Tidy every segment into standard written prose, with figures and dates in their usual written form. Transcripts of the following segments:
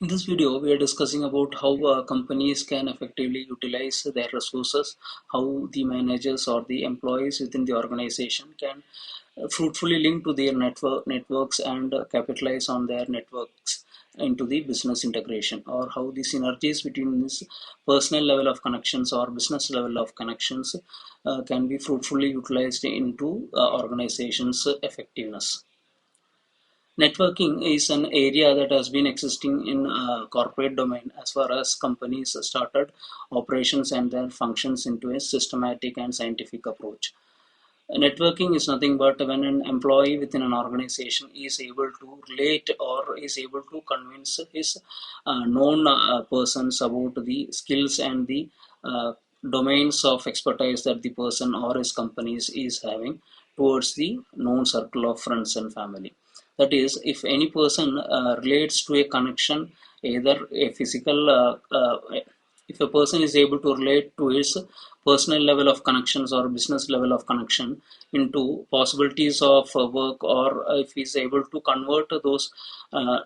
In this video, we are discussing about how companies can effectively utilize their resources, how the managers or the employees within the organization can fruitfully link to their networks and capitalize on their networks into the business integration, or how the synergies between this personal level of connections or business level of connections can be fruitfully utilized into organizations' effectiveness. Networking is an area that has been existing in corporate domain as far as companies started operations and their functions into a systematic and scientific approach. Networking is nothing but when an employee within an organization is able to relate or is able to convince his known persons about the skills and the domains of expertise that the person or his companies is having towards the known circle of friends and family. That is, if any person relates to a connection, either a physical, if a person is able to relate to his personal level of connections or business level of connection into possibilities of work, or if he is able to convert those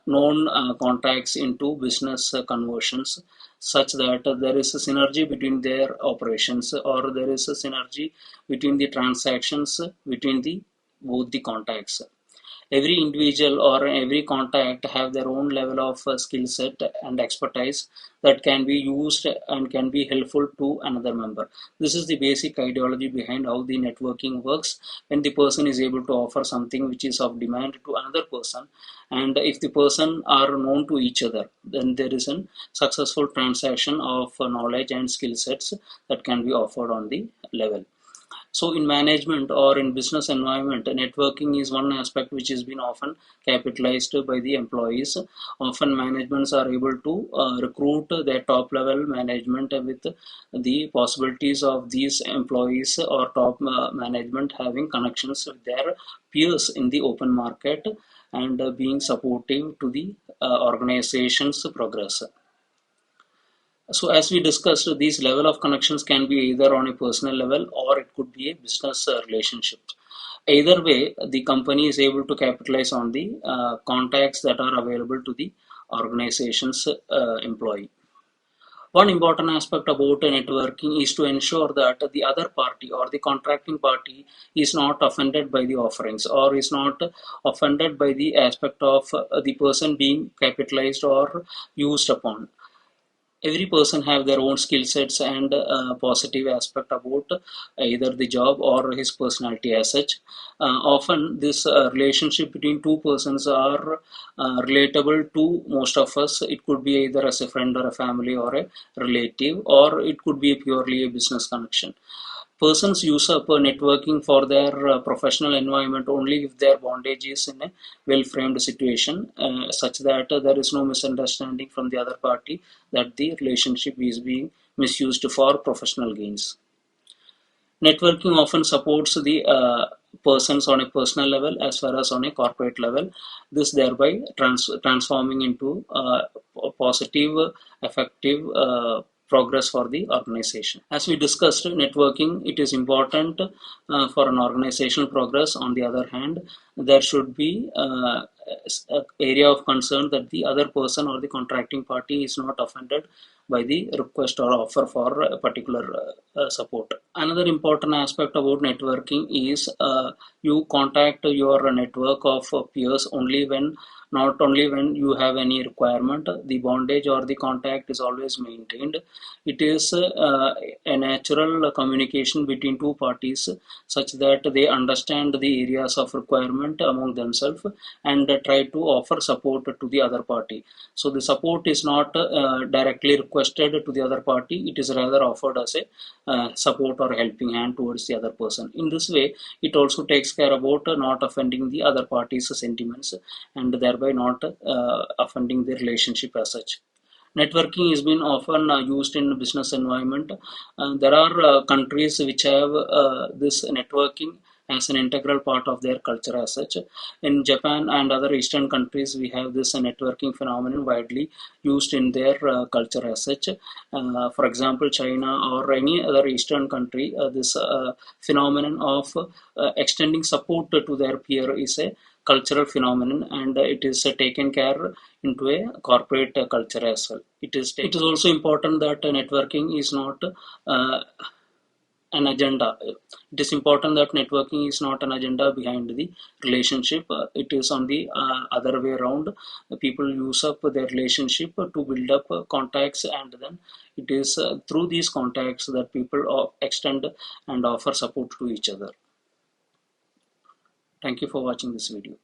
known contacts into business conversions, such that there is a synergy between their operations, or there is a synergy between the transactions between the both the contacts. Every individual or every contact have their own level of skill set and expertise that can be used and can be helpful to another member. This is the basic ideology behind how the networking works. When the person is able to offer something which is of demand to another person, and if the person are known to each other, then there is a successful transaction of knowledge and skill sets that can be offered on the level. So in management or in business environment, networking is one aspect which has been often capitalized by the employees. Often managements are able to recruit their top level management with the possibilities of these employees or top management having connections with their peers in the open market, and being supportive to the organization's progress. So as we discussed, these level of connections can be either on a personal level or it could be a business relationship. Either way, the company is able to capitalize on the contacts that are available to the organization's employee. One important aspect about networking is to ensure that the other party or the contracting party is not offended by the offerings, or is not offended by the aspect of the person being capitalized or used upon. Every person have their own skill sets and positive aspect about either the job or his personality as such. Often this relationship between two persons are relatable to most of us. It could be either as a friend or a family or a relative, or it could be purely a business connection. Persons use up networking for their professional environment only if their bondage is in a well-framed situation, such that there is no misunderstanding from the other party that the relationship is being misused for professional gains. Networking often supports the persons on a personal level as well as on a corporate level, this thereby transforming into a positive, effective progress for the organization. As we discussed, networking, it is important for an organizational progress. On the other hand, there should be a area of concern that the other person or the contracting party is not offended by the request or offer for a particular support. Another important aspect about networking is you contact your network of peers only when, not only when you have any requirement. The bondage or the contact is always maintained. It is a natural communication between two parties, such that they understand the areas of requirement among themselves and try to offer support to the other party. So the support is not directly requested to the other party, it is rather offered as a support or helping hand towards the other person. In this way, it also takes care about not offending the other party's sentiments, and thereby not offending the relationship as such. Networking has been often used in business environment. There are countries which have this networking as an integral part of their culture as such. In Japan and other Eastern countries, we have this networking phenomenon widely used in their culture as such. For example, China or any other Eastern country, this phenomenon of extending support to their peer is a cultural phenomenon, and it is taken care into a corporate culture as well. It is also important that networking is not an agenda. It is important that networking is not an agenda behind the relationship. It is on the other way around. People use up their relationship to build up contacts, and then it is through these contacts that people extend and offer support to each other. Thank you for watching this video.